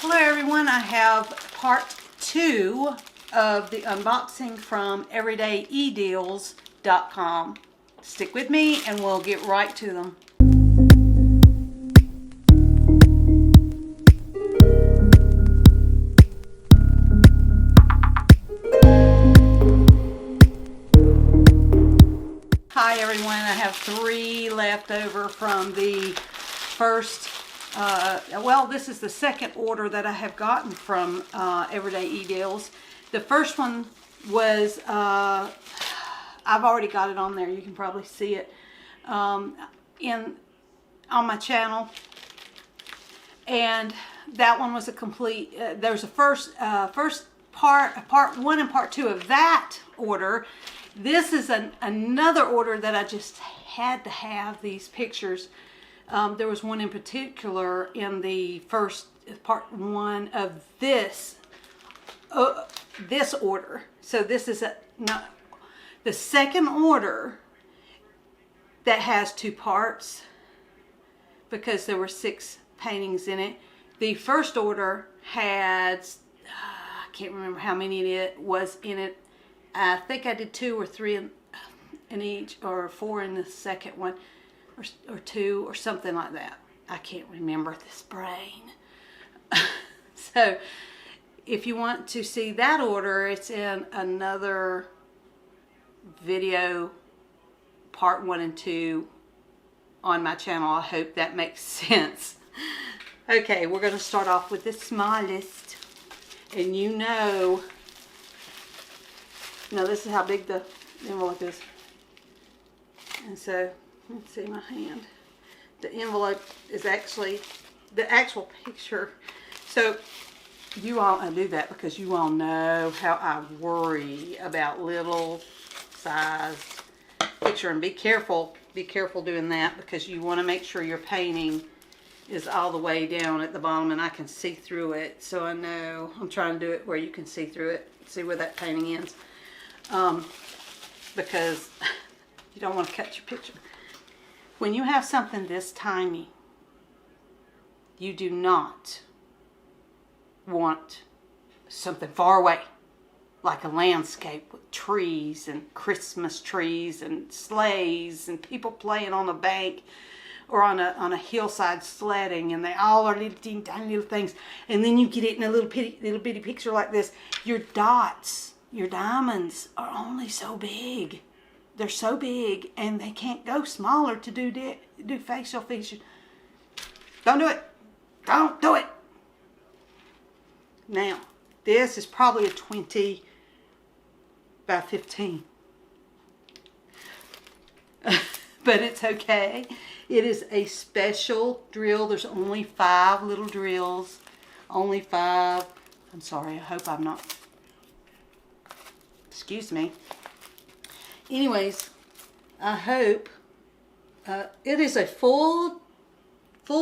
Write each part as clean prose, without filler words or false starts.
Hello everyone, I have part 2 of the unboxing from Everydayedeals.com. Stick with me and we'll get right to them. Hi everyone, I have 3 left over from the first well, this is the second order that I have gotten from Everydayedeals. The first one was, I've already got it on there. You can probably see it on my channel. And that one was a complete, there's a first part 1 and part 2 of that order. This is another order that I just had to have these pictures. There was one in particular in the first part 1 of this order. So this is the second order that has 2 parts because there were 6 paintings in it. The first order had I can't remember how many it was in it. I think I did 2 or 3 in each, or 4 in the second one. Or 2 or something like that. I can't remember this brain. So if you want to see that order, it's in another video, part 1 and 2 on my channel. I hope that makes sense. Okay, we're going to start off with the smallest. And now this is how big the envelope is. And so let's see my hand. The envelope is actually the actual picture. So you all, I do that because you all know how I worry about little size picture. And be careful doing that because you want to make sure your painting is all the way down at the bottom and I can see through it. So I know I'm trying to do it where you can see through it. See where that painting ends. Because you don't want to cut your picture. When you have something this tiny, you do not want something far away, like a landscape with trees and Christmas trees and sleighs and people playing on a bank or on a hillside sledding, and they all are little teeny tiny little things. And then you get it in a little bitty picture like this. Your dots, your diamonds are only so big. They're so big, and they can't go smaller to do facial features. Don't do it. Don't do it. Now, this is probably a 20 by 15. But it's okay. It is a special drill. There's only 5 little drills. Only 5. I'm sorry. I hope I'm not. Excuse me. Anyways, I hope it is a full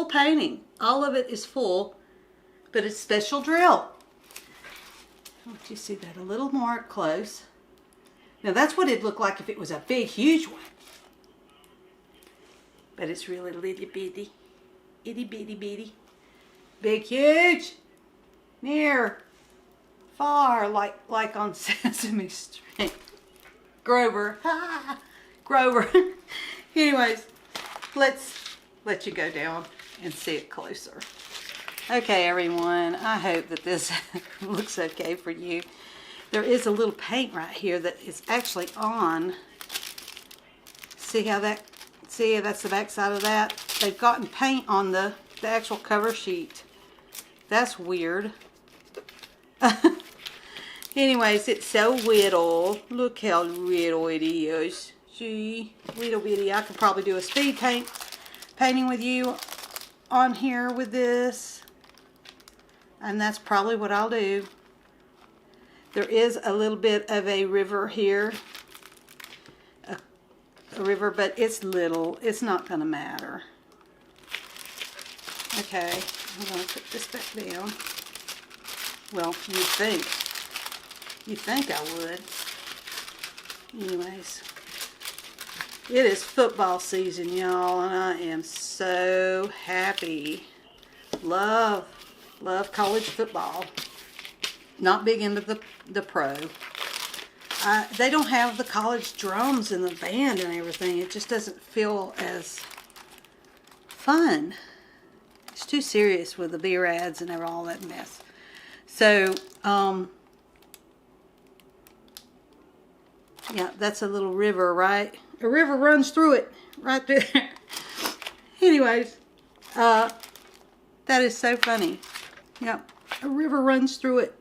painting. All of it is full, but it's special drill. Let you see that a little more up close. Now that's what it'd look like if it was a big, huge one. But it's really little bitty, itty bitty bitty, big, huge, near, far, like on Sesame Street. Grover. Grover. Anyways, let's let you go down and see it closer. Okay, everyone. I hope that this looks okay for you. There is a little paint right here that is actually on. See that's the back side of that? They've gotten paint on the actual cover sheet. That's weird. Anyways, it's so little. Look how little it is. See? Little bitty. I could probably do a speed painting with you on here with this. And that's probably what I'll do. There is a little bit of a river here. A river, but it's little. It's not going to matter. Okay. I'm going to put this back down. Well, you'd think. You think I would. Anyways, it is football season, y'all, and I am so happy. Love Love college football. Not big into the pro. They don't have the college drums and the band and everything. It just doesn't feel as fun. It's too serious with the beer ads and all that mess. So, yeah, that's a little river, right? A river runs through it, right there. Anyways, that is so funny. Yep, a river runs through it.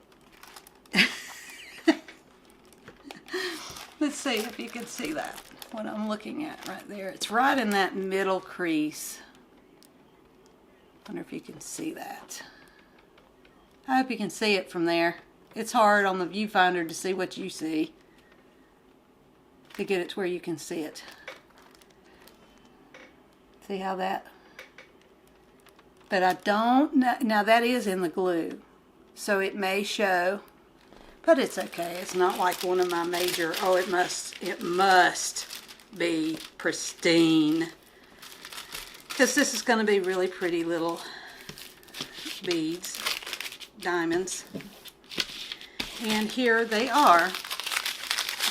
Let's see if you can see that, what I'm looking at right there. It's right in that middle crease. Wonder if you can see that. I hope you can see it from there. It's hard on the viewfinder to see what you see, to get it to where you can see it. See how that? But I don't know. Now that is in the glue, so it may show. But it's okay. It's not like one of my major, oh, it must be pristine. Because this is going to be really pretty little beads, diamonds. And here they are.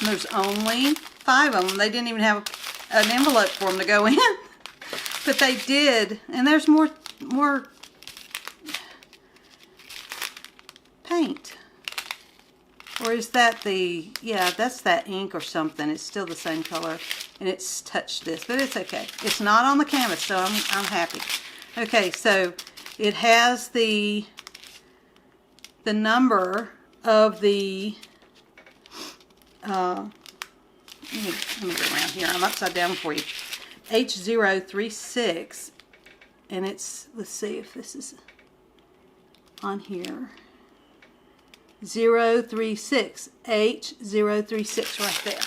There's only 5 of them. They didn't even have an envelope for them to go in. But they did. And there's more paint. Or is that the, yeah, that's that ink or something. It's still the same color. And it's touched this, but it's okay. It's not on the canvas, so I'm happy. Okay, so it has the number of the, let me go around here. I'm upside down for you. H036, and it's, let's see if this is on here. 036, H036 right there.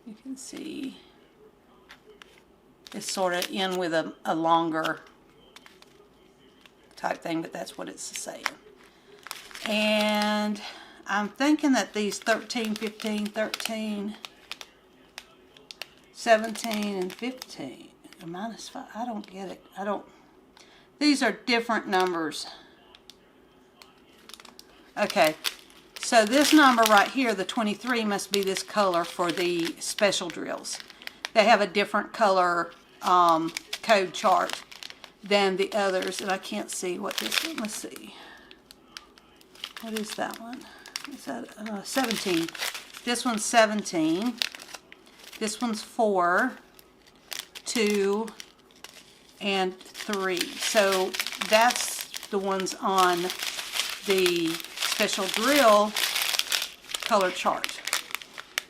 You can see it's sort of in with a longer type thing, but that's what it's saying. And I'm thinking that these 13, 15, 13, 17, and 15 are -5. I don't get it. These are different numbers. Okay, so this number right here, the 23, must be this color for the special drills. They have a different color code chart than the others, and I can't see what this one, let's see. What is that one? Is that 17? This one's 17. This one's 4, 2, and 3. So that's the ones on the special drill color chart.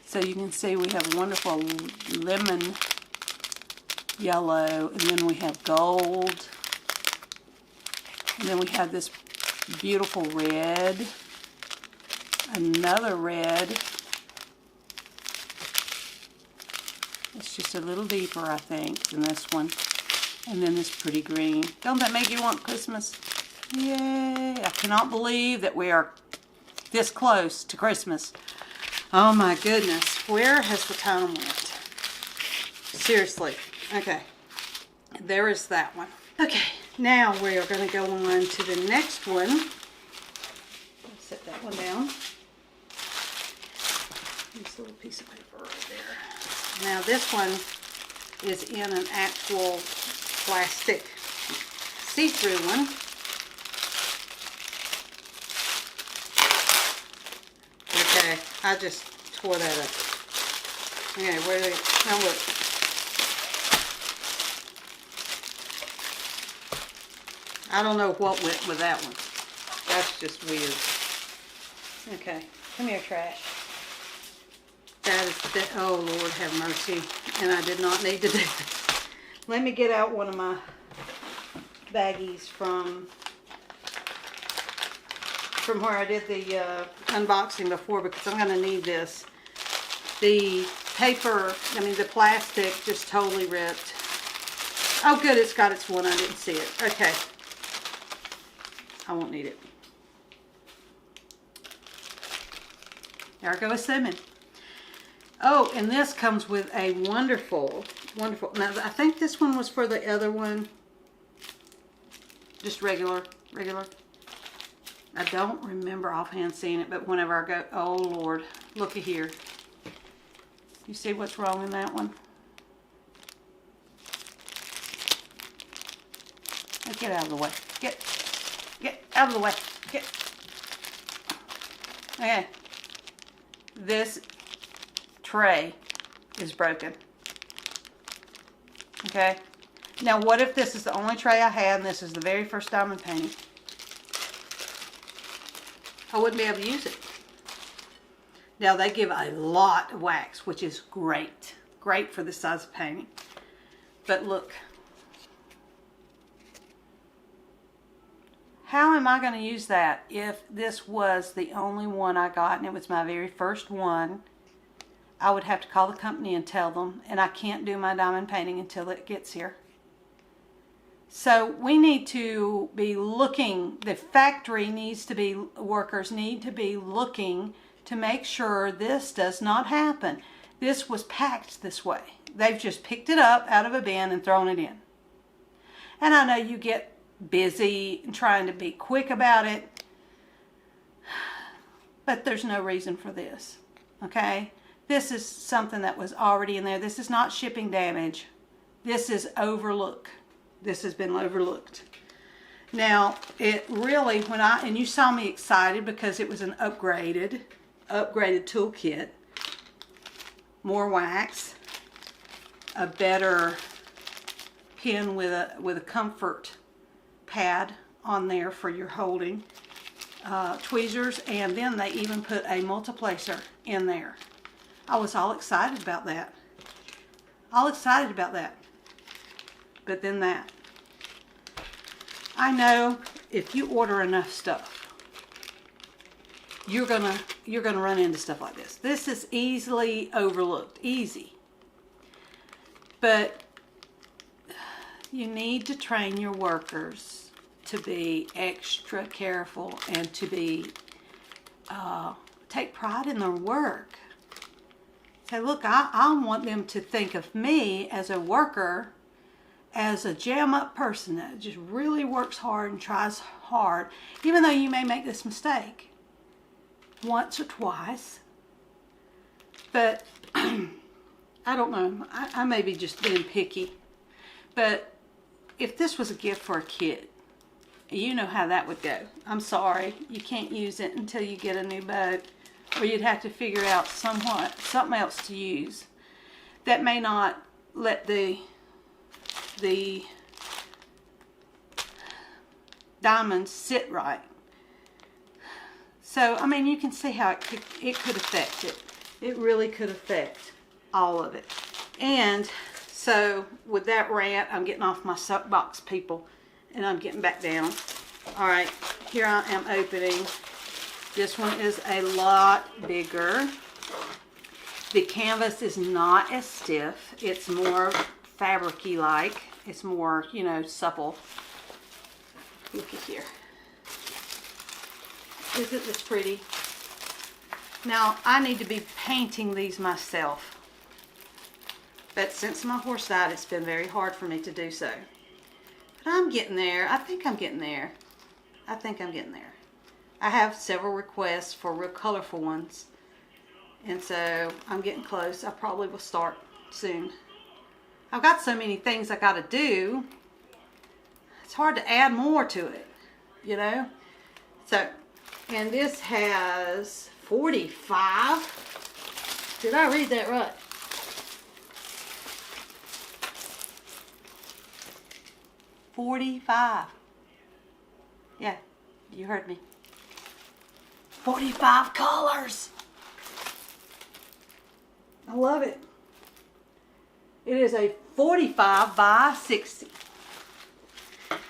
So you can see we have wonderful lemon yellow, and then we have gold, and then we have this beautiful red, another red. It's just a little deeper, I think, than this one. And then this pretty green. Don't that make you want Christmas? Yay! I cannot believe that we are this close to Christmas. Oh my goodness. Where has the time went? Seriously. Okay. There is that one. Okay. Now we are going to go on to the next one. Let's set that one down. This little piece of paper right there. Now this one is in an actual plastic see-through one. Okay, I just tore that up. Okay, where do they, now look. I don't know what went with that one. That's just weird. Okay, come here, trash. That is, oh Lord have mercy. And I did not need to do this. Let me get out one of my baggies from where I did the unboxing before, because I'm going to need this. The paper, I mean the plastic just totally ripped. Oh good, it's got its one, I didn't see it. Okay. I won't need it. There I go assuming. Oh, and this comes with a wonderful, wonderful, now I think this one was for the other one. Just regular. I don't remember offhand seeing it, but whenever I go, oh Lord, looky here. You see what's wrong in that one? Get out of the way. Get out of the way. Okay. This tray is broken. Okay. Now what if this is the only tray I had and this is the very first diamond painting? I wouldn't be able to use it. Now they give a lot of wax, which is great. Great for this size of painting. But look. How am I going to use that if this was the only one I got and it was my very first one? I would have to call the company and tell them, and I can't do my diamond painting until it gets here. So we need to be looking, the factory needs to be, workers need to be looking to make sure this does not happen. This was packed this way. They've just picked it up out of a bin and thrown it in. And I know you get busy and trying to be quick about it, but there's no reason for this, okay? This is something that was already in there. This is not shipping damage. This is overlook. This has been overlooked. Now, it really, and you saw me excited because it was an upgraded toolkit, more wax, a better pin with a comfort pad on there for your holding, tweezers, and then they even put a multiplacer in there. I was all excited about that. But then that. I know if you order enough stuff, you're gonna run into stuff like this. This is easily overlooked, easy. But you need to train your workers to be extra careful and to be take pride in their work. Say, look, I want them to think of me as a worker, as a jam-up person that just really works hard and tries hard, even though you may make this mistake once or twice. But I don't know, I may be just being picky, but if this was a gift for a kid, you know how that would go. I'm sorry, you can't use it until you get a new boat, or you'd have to figure out something else to use that may not let the diamonds sit right. So, I mean, you can see how it could affect it. It really could affect all of it. And so, with that rant, I'm getting off my soapbox, people, and I'm getting back down. All right, here I am opening. This one is a lot bigger. The canvas is not as stiff. It's more fabric-y like. It's more, you know, supple. Looky here. Isn't this pretty? Now, I need to be painting these myself. But since my horse died, it's been very hard for me to do so. But I'm getting there. I think I'm getting there. I have several requests for real colorful ones. And so I'm getting close. I probably will start soon. I've got so many things I got to do. It's hard to add more to it, you know. So, and this has 45. Did I read that right? $45. Yeah, you heard me. 45 colors. I love it. It is a 45 by 60.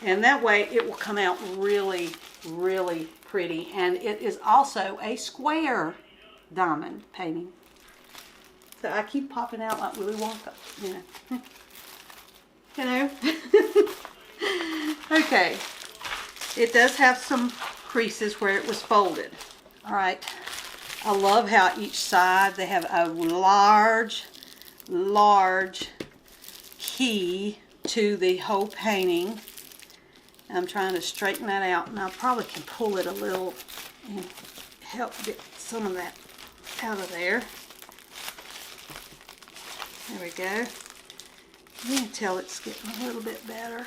And that way it will come out really, really pretty. And it is also a square diamond painting. So I keep popping out like Willy Wonka, you know. You know? Okay. It does have some creases where it was folded. All right. I love how each side they have a large key to the whole painting. And I'm trying to straighten that out, and I probably can pull it a little and help get some of that out of there. There we go. You can tell it's getting a little bit better.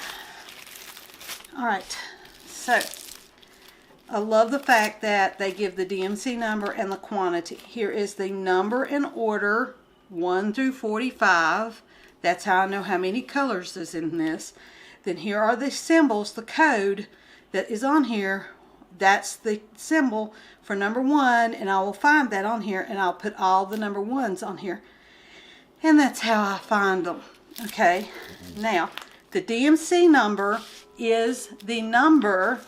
Alright, so I love the fact that they give the DMC number and the quantity. Here is the number and order 1 through 45. That's how I know how many colors is in this. Then here are the symbols, the code that is on here. That's the symbol for number 1, and I will find that on here, and I'll put all the number 1s on here. And that's how I find them. Okay, now the DMC number is the number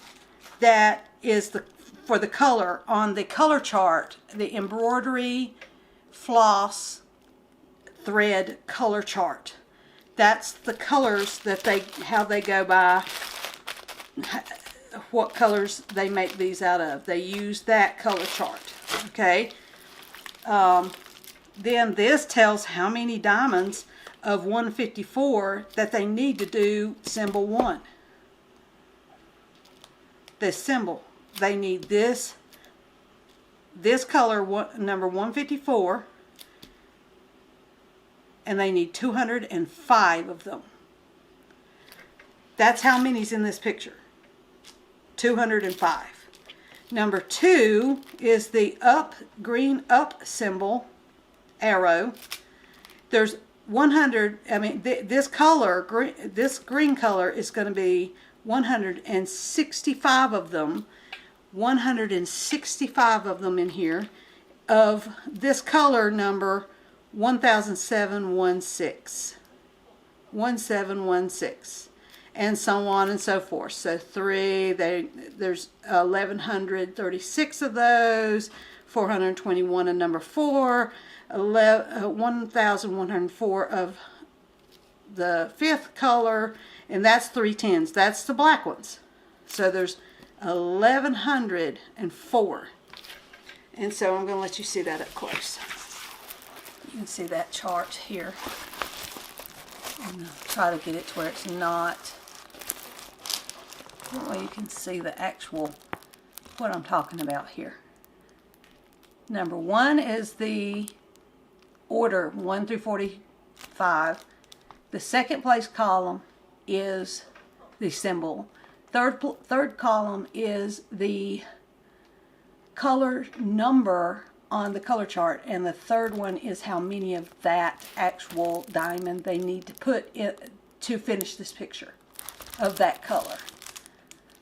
that is for the color on the color chart, the embroidery floss thread color chart. That's the colors that how they go by, what colors they make these out of. They use that color chart. Okay. Then this tells how many diamonds of 154 that they need to do symbol 1. This symbol, they need this color, number 154, and they need 205 of them. That's how many's in this picture. 205. Number 2 is the green up symbol, arrow. There's 100, I mean, this color, this green color is going to be 165 of them. 165 of them in here of this color number 1716. 1716. And so on and so forth. So there's 1136 of those, 421 in number 4, 1104 of the 5th color, and that's 310s. That's the black ones. So there's 1104. And so I'm going to let you see that up close. You can see that chart here. I'm going to try to get it to where it's not. That way you can see the actual, what I'm talking about here. Number 1 is the order 1 through 45. The second place column is the symbol. Third column is the color number on the color chart, and the third one is how many of that actual diamond they need to put in to finish this picture of that color.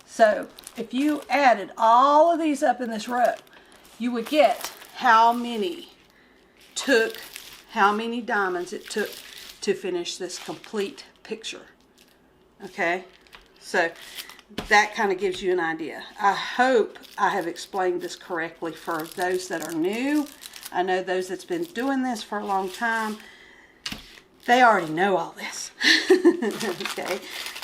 So if you added all of these up in this row, you would get how many diamonds it took to finish this complete picture. Okay, so that kind of gives you an idea. I hope I have explained this correctly for those that are new. I know those that's been doing this for a long time, they already know all this. Okay,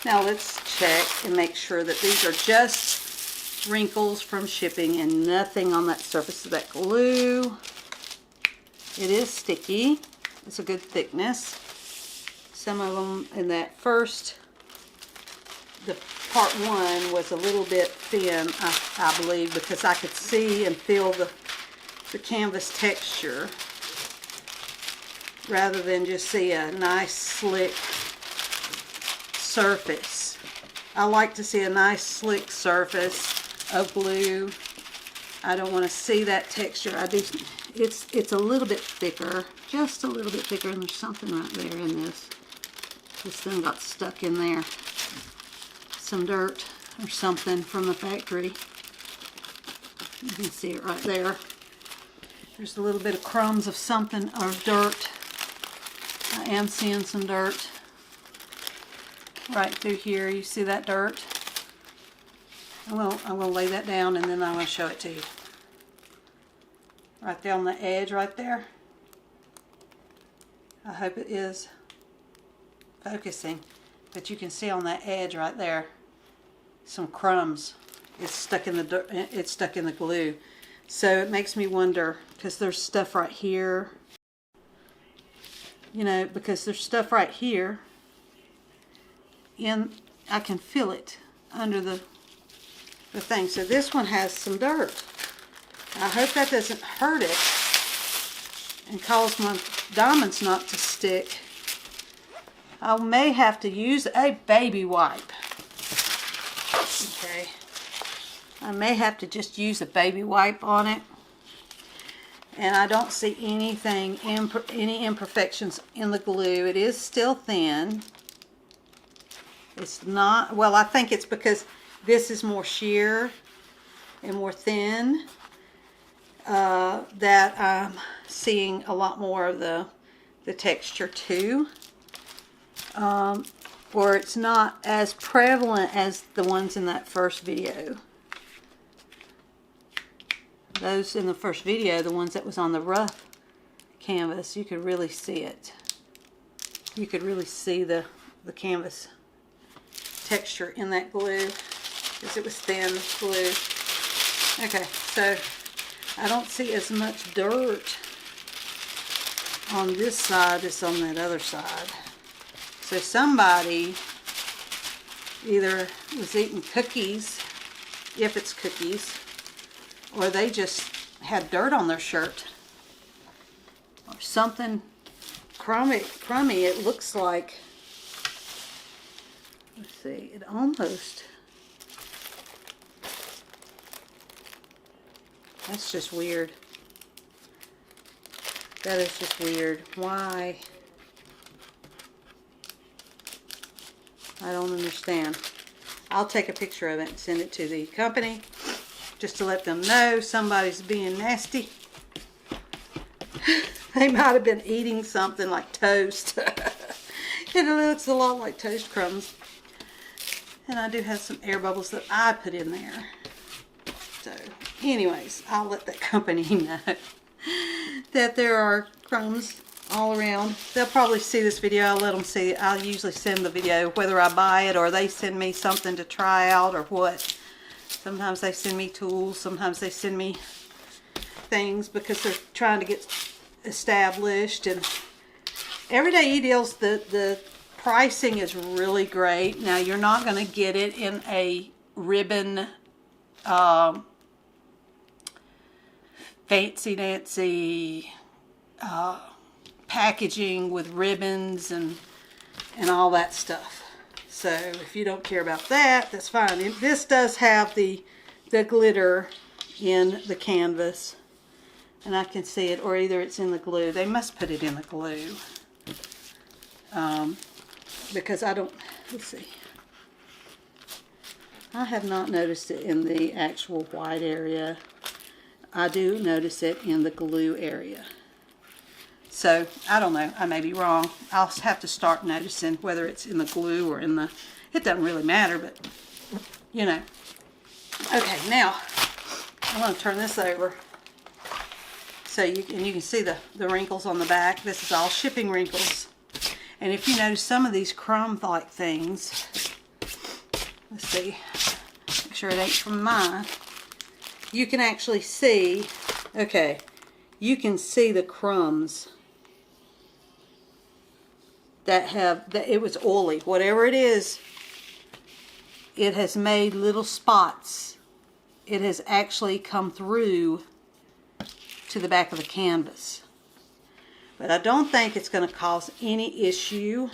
now let's check and make sure that these are just wrinkles from shipping and nothing on that surface of that glue. It is sticky. It's a good thickness. Some of them in that first, the part 1 was a little bit thin, I believe, because I could see and feel the canvas texture rather than just see a nice slick surface. I like to see a nice slick surface of glue. I don't want to see that texture. It's a little bit thicker, just a little bit thicker, and there's something right there in this. This thing got stuck in there. Some dirt or something from the factory. You can see it right there. There's a little bit of crumbs of something, or dirt. I am seeing some dirt right through here. You see that dirt? Well, I'm going to lay that down and then I'm going to show it to you. Right there on the edge right there. I hope it is focusing, but you can see on that edge right there some crumbs. It's stuck in the dirt, it's stuck in the glue. So it makes me wonder, because there's stuff right here, you know, because there's stuff right here, and I can feel it. under the thing. So this one has some dirt. I hope that doesn't hurt it and cause my diamonds not to stick. I may have to use a baby wipe. Okay. I may have to just use a baby wipe on it. And I don't see anything, any imperfections in the glue. It is still thin. It's not, well, I think it's because this is more sheer and more thin that I'm seeing a lot more of the texture too. Or it's not as prevalent as the ones in that first video. Those in the first video, the ones that was on the rough canvas, you could really see it. You could really see the canvas texture in that glue because it was thin glue. Okay, so I don't see as much dirt on this side as on that other side. So somebody either was eating cookies, if it's cookies, or they just had dirt on their shirt or something crummy. It looks like, let's see, it almost, that's just weird. That is just weird. Why? I don't understand. I'll take a picture of it and send it to the company just to let them know somebody's being nasty. They might have been eating something like toast. It looks a lot like toast crumbs. And I do have some air bubbles that I put in there. So, anyways, I'll let that company know that there are crumbs all around. They'll probably see this video. I'll let them see it. I'll usually send the video whether I buy it or they send me something to try out or what. Sometimes they send me tools. Sometimes they send me things because they're trying to get established. And Everyday Deals, the pricing is really great. Now, you're not going to get it in a ribbon fancy-dancy packaging with ribbons and all that stuff. So if you don't care about that, that's fine. This does have the glitter in the canvas, and I can see it, or either it's in the glue. They must put it in the glue because I don't, let's see. I have not noticed it in the actual white area. I do notice it in the glue area. So, I don't know. I may be wrong. I'll have to start noticing whether it's in the glue or in the... It doesn't really matter, but, you know. Okay, now, I'm going to turn this over. So, you can see the wrinkles on the back. This is all shipping wrinkles. And if you notice some of these crumb-like things... Let's see. Make sure it ain't from mine. You can actually see... Okay. You can see the crumbs that it was oily. Whatever it is, it has made little spots. It has actually come through to the back of the canvas. But I don't think it's going to cause any issue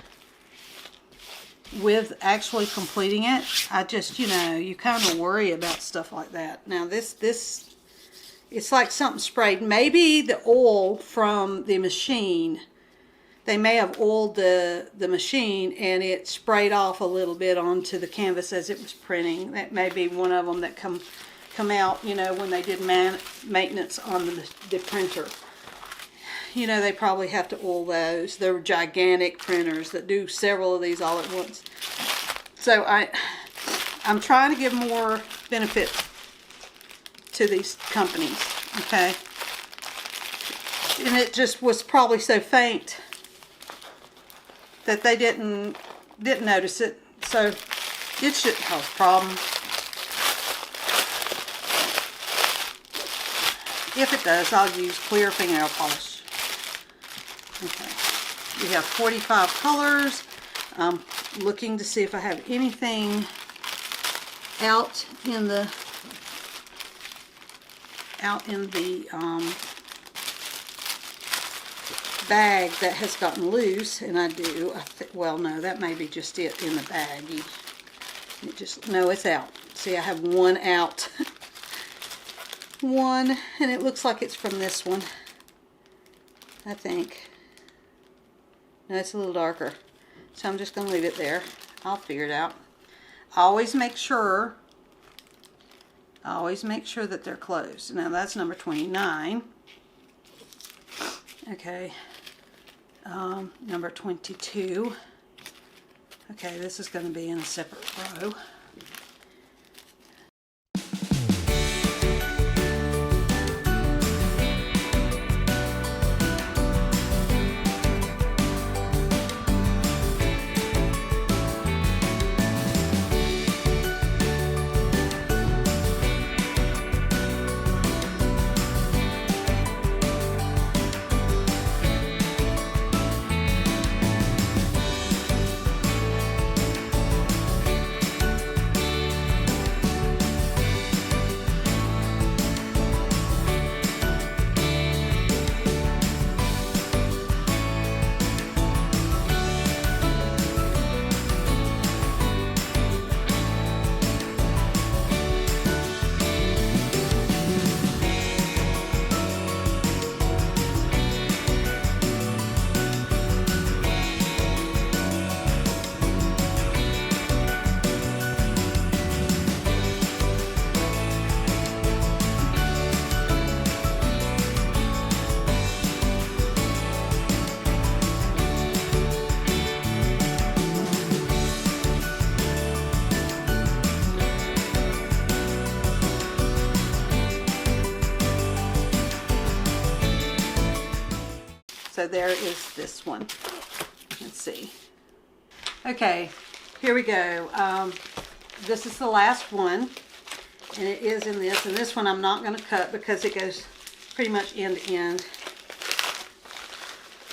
with actually completing it. I just, you know, you kind of worry about stuff like that. Now this it's like something sprayed. Maybe the oil from the machine, they may have oiled the machine and it sprayed off a little bit onto the canvas as it was printing. That may be one of them that come out, you know, when they did maintenance on the printer. You know, they probably have to oil those. They're gigantic printers that do several of these all at once. So I'm trying to give more benefit to these companies, okay? And it just was probably so faint that they didn't notice it, so it shouldn't cause problems. If it does, I'll use clear fingernail polish. Okay, we have 45 colors. I'm looking to see if I have anything out in the bag that has gotten loose, and I do. Well, no, that may be just it in the baggie. It just, no, it's out. See, I have one out. One, and it looks like it's from this one, I think. No, it's a little darker. So I'm just going to leave it there. I'll figure it out. Always make sure that they're closed. Now that's number 29. Okay. Number 22. Okay, this is going to be in a separate row. So there is this one. Let's see. Okay, here we go. This is the last one, and it is in this. And this one I'm not going to cut because it goes pretty much end to end.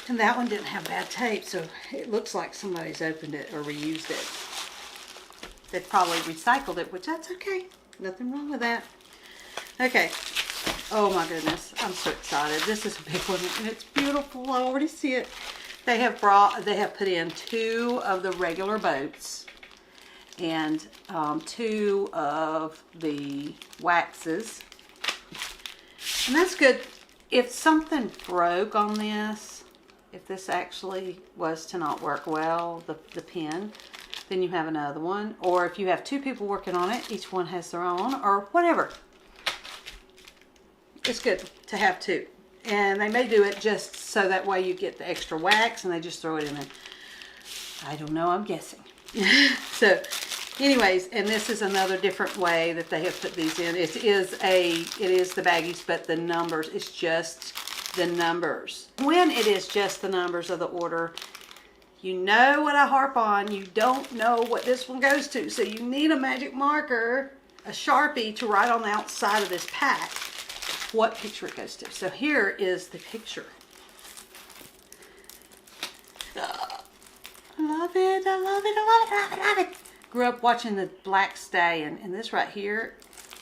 And that one didn't have bad tape, so it looks like somebody's opened it or reused it. They probably recycled it, which that's okay. Nothing wrong with that. Okay. Oh my goodness, I'm so excited. This is a big one and it's beautiful. I already see it. They have put in 2 of the regular boats and 2 of the waxes. And that's good. If something broke on this, if this actually was to not work well, the pin, then you have another one. Or if you have 2 people working on it, each one has their own, or whatever. It's good to have 2. And they may do it just so that way you get the extra wax and they just throw it in there. I don't know, I'm guessing. So anyways, and this is another different way that they have put these in. It is the baggies, but the numbers, it's just the numbers. When it is just the numbers of the order, you know what I harp on, you don't know what this one goes to. So you need a magic marker, a Sharpie, to write on the outside of this pack what picture it goes to. So here is the picture. I love it, I love it, I love it, I love it, I love it. Grew up watching the Black Stallion, and this right here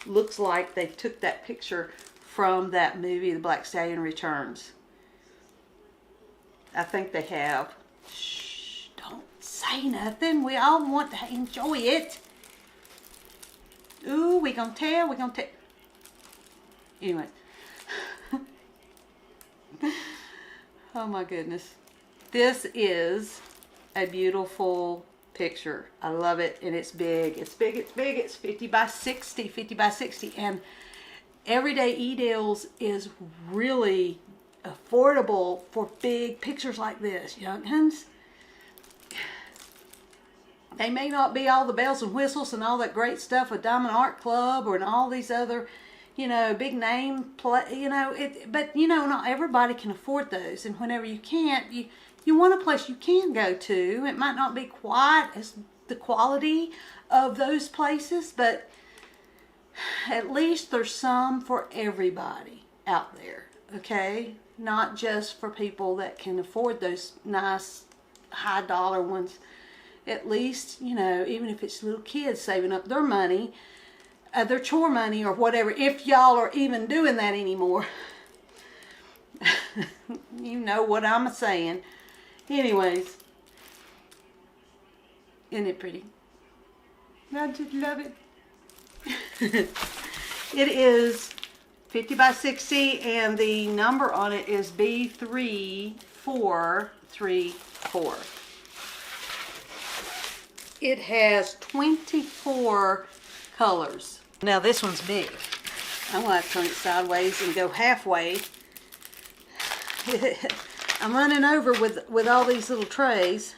looks like they took that picture from that movie, The Black Stallion Returns. I think they have. Shh, don't say nothing. We all want to enjoy it. Ooh, we gonna tell, we gonna tell. Anyway. Oh my goodness. This is a beautiful picture. I love it, and it's big. It's big, it's big. It's 50 by 60, 50 by 60. And Everydayedeals is really affordable for big pictures like this, young'uns. They may not be all the bells and whistles and all that great stuff with Diamond Art Club or and all these other, you know, big name play, you know, but you know, not everybody can afford those. And whenever you can't, you want a place you can go to. It might not be quite as the quality of those places, but at least there's some for everybody out there, okay? Not just for people that can afford those nice high dollar ones. at least, you know, even if it's little kids saving up their money, their chore money or whatever, if y'all are even doing that anymore. You know what I'm saying. Anyways, isn't it pretty? I just love it. It is 50 by 60 and the number on it is B3434. It has 24 colors. Now this one's big. I'm going to have to turn it sideways and go halfway. I'm running over with all these little trays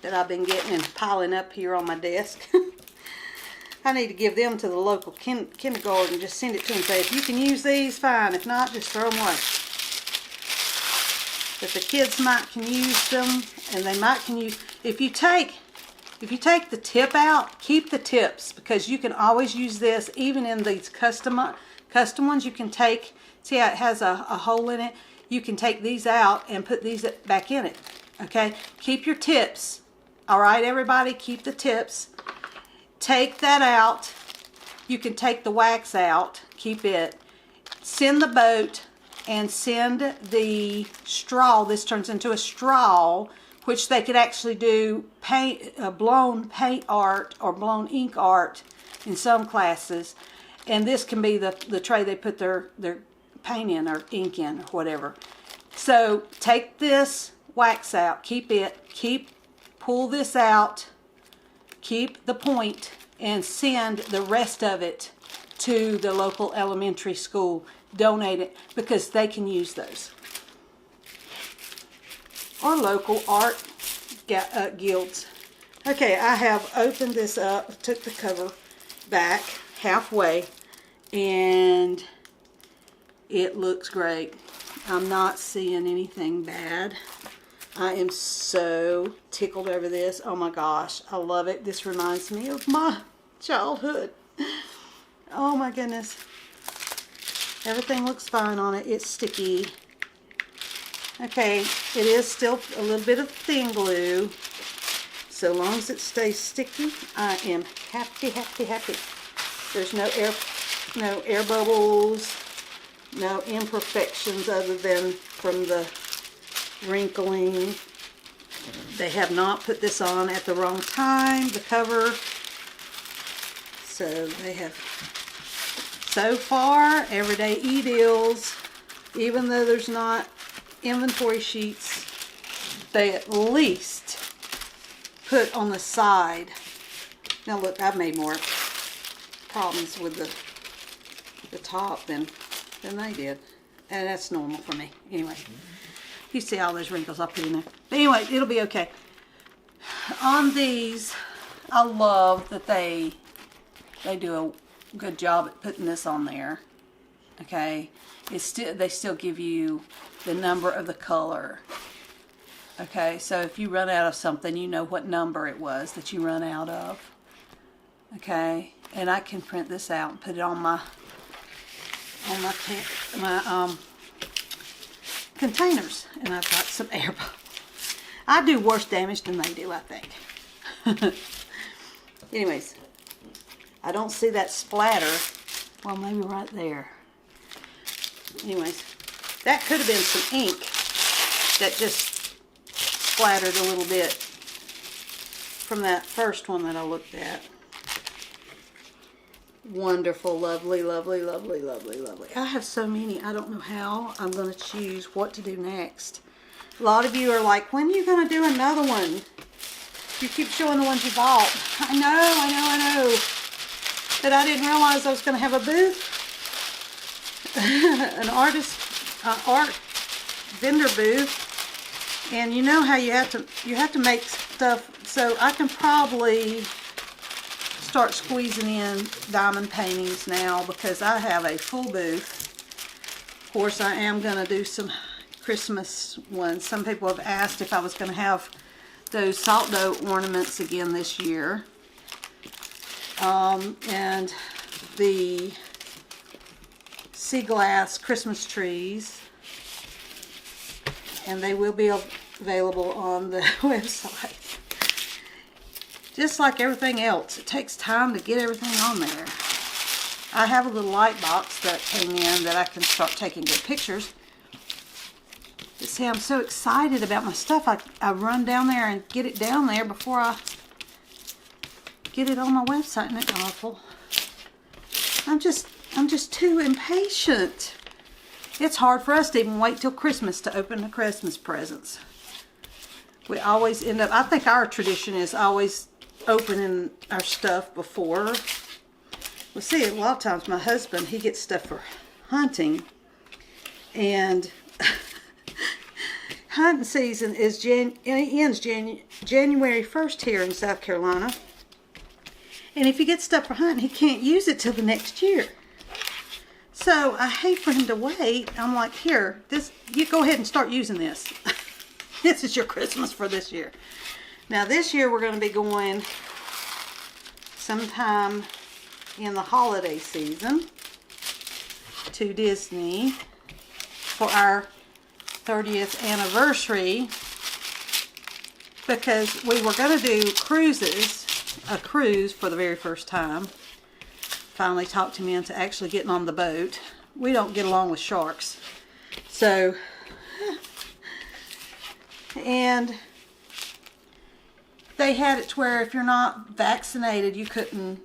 that I've been getting and piling up here on my desk. I need to give them to the local kindergarten. Just send it to them and say, if you can use these, fine. If not, just throw them away. But the kids can use them, and they can use. If you take the tip out, keep the tips, because you can always use this. Even in these custom ones, you can take. See how it has a hole in it. You can take these out and put these back in it. Okay, keep your tips. All right, everybody, keep the tips. Take that out. You can take the wax out. Keep it. Send the boat and send the straw. This turns into a straw, which they could actually do blown paint art or blown ink art in some classes. And this can be the tray they put their paint in or ink in or whatever. So take this wax out. Keep it. Pull this out. Keep the point and send the rest of it to the local elementary school. Donate it because they can use those. Or local art guilds. Okay, I have opened this up, took the cover back halfway, and it looks great. I'm not seeing anything bad. I am so tickled over this. Oh my gosh, I love it. This reminds me of my childhood. Oh my goodness. Everything looks fine on it. It's sticky. Okay, it is still a little bit of thin glue. So long as it stays sticky, I am happy, happy, happy. There's no air bubbles, no imperfections other than from the wrinkling. They have not put this on at the wrong time, the cover. So they have, so far, Everydayedeals, even though there's not inventory sheets, they at least put on the side. Now look, I've made more problems with the top than they did. And that's normal for me. Anyway. You see all those wrinkles I put in there. But anyway, it'll be okay. On these, I love that they do a good job at putting this on there. Okay, they still give you the number of the color. Okay, so if you run out of something, you know what number it was that you run out of. Okay, and I can print this out and put it on my containers, and I've got some air bubbles. I do worse damage than they do, I think. Anyways, I don't see that splatter. Well, maybe right there. Anyways, that could have been some ink that just splattered a little bit from that first one that I looked at. Wonderful, lovely, lovely, lovely, lovely, lovely. I have so many. I don't know how I'm going to choose what to do next. A lot of you are like, when are you going to do another one? You keep showing the ones you bought. I know. But I didn't realize I was going to have a booth. An art vendor booth. And you know how you have to make stuff, so I can probably start squeezing in diamond paintings now because I have a full booth. Of course, I am going to do some Christmas ones. Some people have asked if I was going to have those salt dough ornaments again this year. And the sea glass Christmas trees. And they will be available on the website. just like everything else, it takes time to get everything on there. I have a little light box that came in that I can start taking good pictures. But see, I'm so excited about my stuff. I run down there and get it down there before I get it on my website. Isn't it awful? I'm just too impatient. It's hard for us to even wait till Christmas to open the Christmas presents. We always end up, I think our tradition is always opening our stuff before. Well, see, a lot of times my husband, he gets stuff for hunting. And hunting season is ends January 1st here in South Carolina. And if he gets stuff for hunting, he can't use it till the next year. So I hate for him to wait. I'm like, here, you go ahead and start using this. This is your Christmas for this year. Now this year we're going to be going sometime in the holiday season to Disney for our 30th anniversary, because we were going to do cruises, a cruise for the very first time. Finally talked him into actually getting on the boat. We don't get along with sharks. So, and they had it to where if you're not vaccinated, you couldn't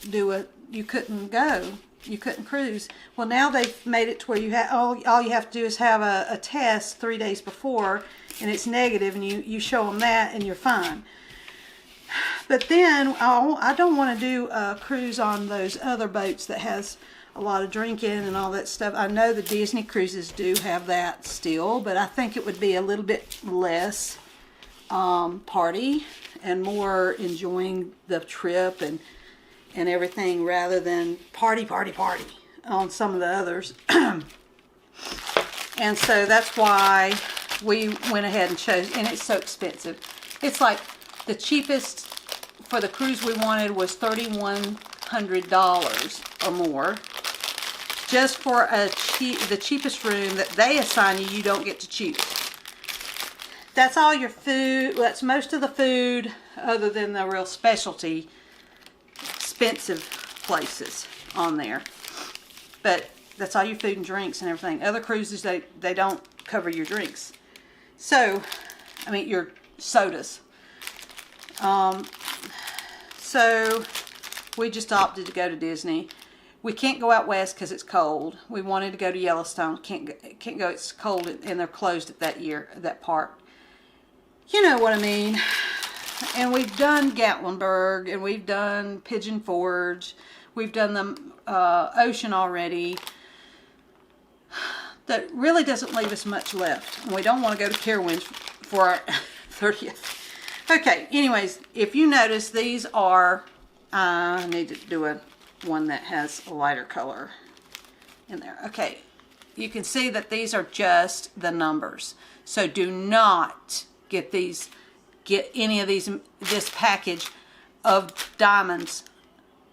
do it. You couldn't go. You couldn't cruise. Well, now they've made it to where you have all you have to do is have a test 3 days before, and it's negative, and you show them that, and you're fine. But then I don't want to do a cruise on those other boats that has a lot of drinking and all that stuff. I know the Disney cruises do have that still, but I think it would be a little bit less party and more enjoying the trip and everything, rather than party on some of the others. And so that's why we went ahead and chose, and it's so expensive. It's like the cheapest for the cruise we wanted was $3,100 or more. Just for the cheapest room that they assign you, you don't get to choose. That's all your food. That's most of the food, other than the real specialty expensive places on there. But that's all your food and drinks and everything. Other cruises, they don't cover your drinks. So, I mean your sodas. So we just opted to go to Disney. We can't go out west because it's cold. We wanted to go to Yellowstone. Can't go. It's cold, and they're closed at that park. You know what I mean. And we've done Gatlinburg, and we've done Pigeon Forge. We've done the ocean already. That really doesn't leave us much left. And we don't want to go to Carowinds for our 30th. Okay, anyways, if you notice, these are, I need to do one that has a lighter color in there. Okay, you can see that these are just the numbers. So do not get any of this package of diamonds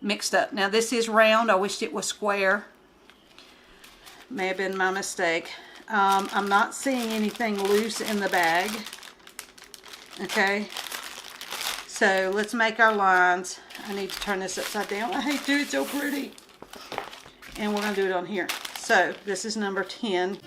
mixed up. Now this is round. I wished it was square. May have been my mistake. I'm not seeing anything loose in the bag. Okay. So let's make our lines. I need to turn this upside down. I hate to do it so pretty. And we're going to do it on here. So this is number 10.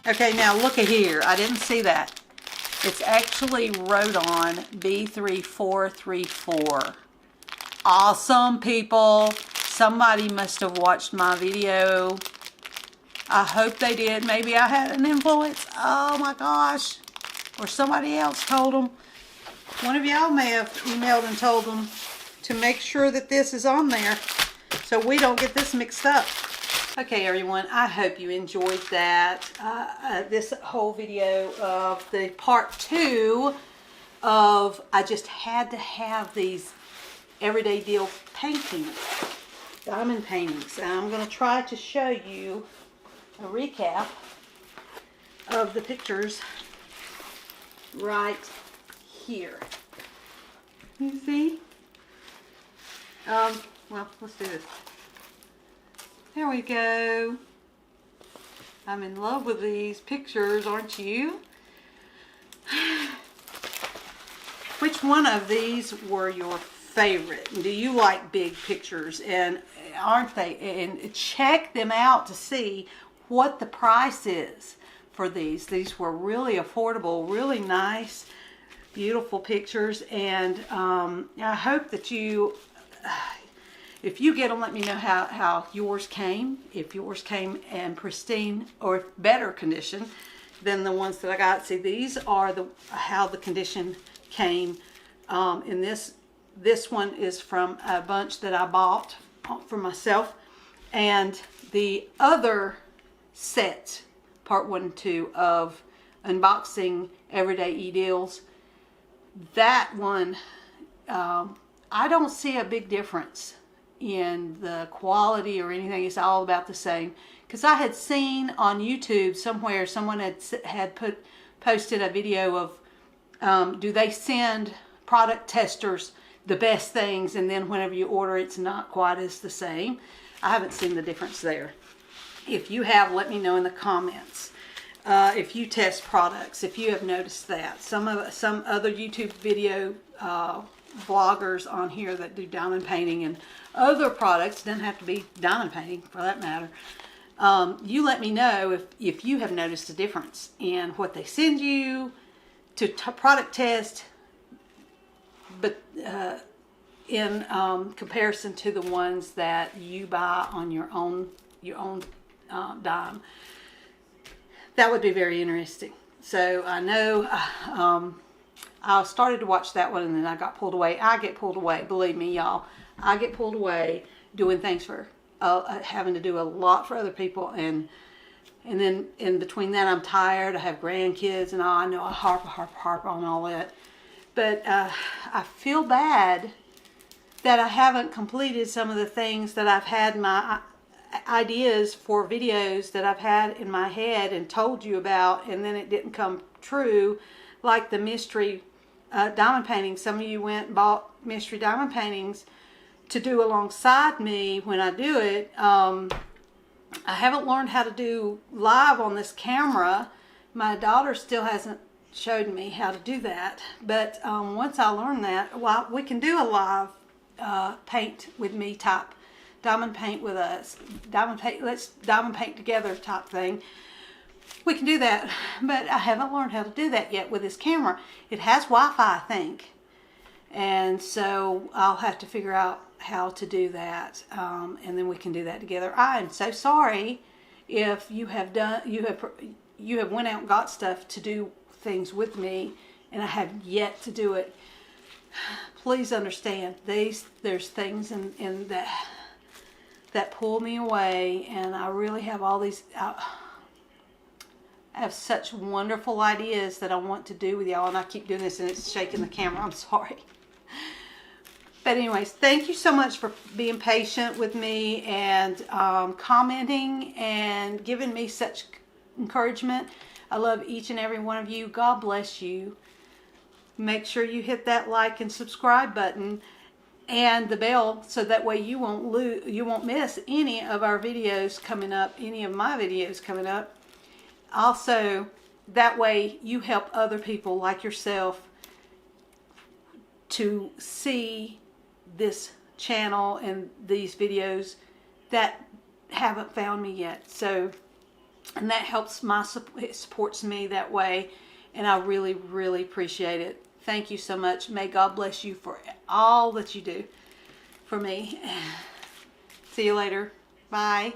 Okay, now look at here. I didn't see that. It's actually wrote on B3434. Awesome, people. Somebody must have watched my video. I hope they did. Maybe I had an influence. Oh my gosh. Or somebody else told them. One of y'all may have emailed and told them to make sure that this is on there so we don't get this mixed up. Okay, everyone, I hope you enjoyed that. This whole video of the part 2 of, I just had to have these Everyday Deal paintings, diamond paintings. And I'm going to try to show you a recap of the pictures right here. You see? Well, let's do this. There we go. I'm in love with these pictures, aren't you? Which one of these were your favorite? Do you like big pictures? And aren't they? And check them out to see what the price is for these. These were really affordable, really nice, beautiful pictures. And I hope that you, if you get them, let me know how yours came. If yours came in pristine or better condition than the ones that I got. See, these are how the condition came. And this one is from a bunch that I bought for myself. And the other set, part 1 and 2 of unboxing Everyday Deals, that one, I don't see a big difference in the quality or anything. It's all about the same. Because I had seen on YouTube somewhere, someone had posted a video of do they send product testers the best things, and then whenever you order it's not quite as the same. I haven't seen the difference there. If you have, let me know in the comments. If you test products, if you have noticed that. Some other YouTube video vloggers on here that do diamond painting and other products, doesn't have to be diamond painting for that matter. You let me know if you have noticed a difference in what they send you to product test, but in comparison to the ones that you buy on your own dime. That would be very interesting. So I know I started to watch that one and then I got pulled away. I get pulled away, believe me, y'all. I get pulled away doing things for having to do a lot for other people, and then in between that I'm tired. I have grandkids and all. I know I harp on all that. But I feel bad that I haven't completed some of the things that I've had my ideas for videos that I've had in my head and told you about, and then it didn't come true, like the mystery diamond paintings. Some of you went and bought mystery diamond paintings to do alongside me when I do it. I haven't learned how to do live on this camera. My daughter still hasn't showed me how to do that, but once I learn that, well, we can do a live paint with me type, diamond paint with us, let's diamond paint together type thing. We can do that, but I haven't learned how to do that yet with this camera. It has Wi-Fi, I think, and so I'll have to figure out how to do that, and then we can do that together. I am so sorry if you have went out and got stuff to do things with me and I have yet to do it. Please understand, there's things in that pull me away, and I really have all these I have such wonderful ideas that I want to do with y'all, and I keep doing this and it's shaking the camera. I'm sorry. But anyways, thank you so much for being patient with me and commenting and giving me such encouragement. I love each and every one of you. God bless you. Make sure you hit that like and subscribe button and the bell, so that way you won't miss any of our videos coming up, any of my videos coming up. Also, that way you help other people like yourself to see this channel and these videos that haven't found me yet. So, and that helps it supports me that way, and I really, really appreciate it. Thank you so much. May God bless you for all that you do for me. See you later. Bye.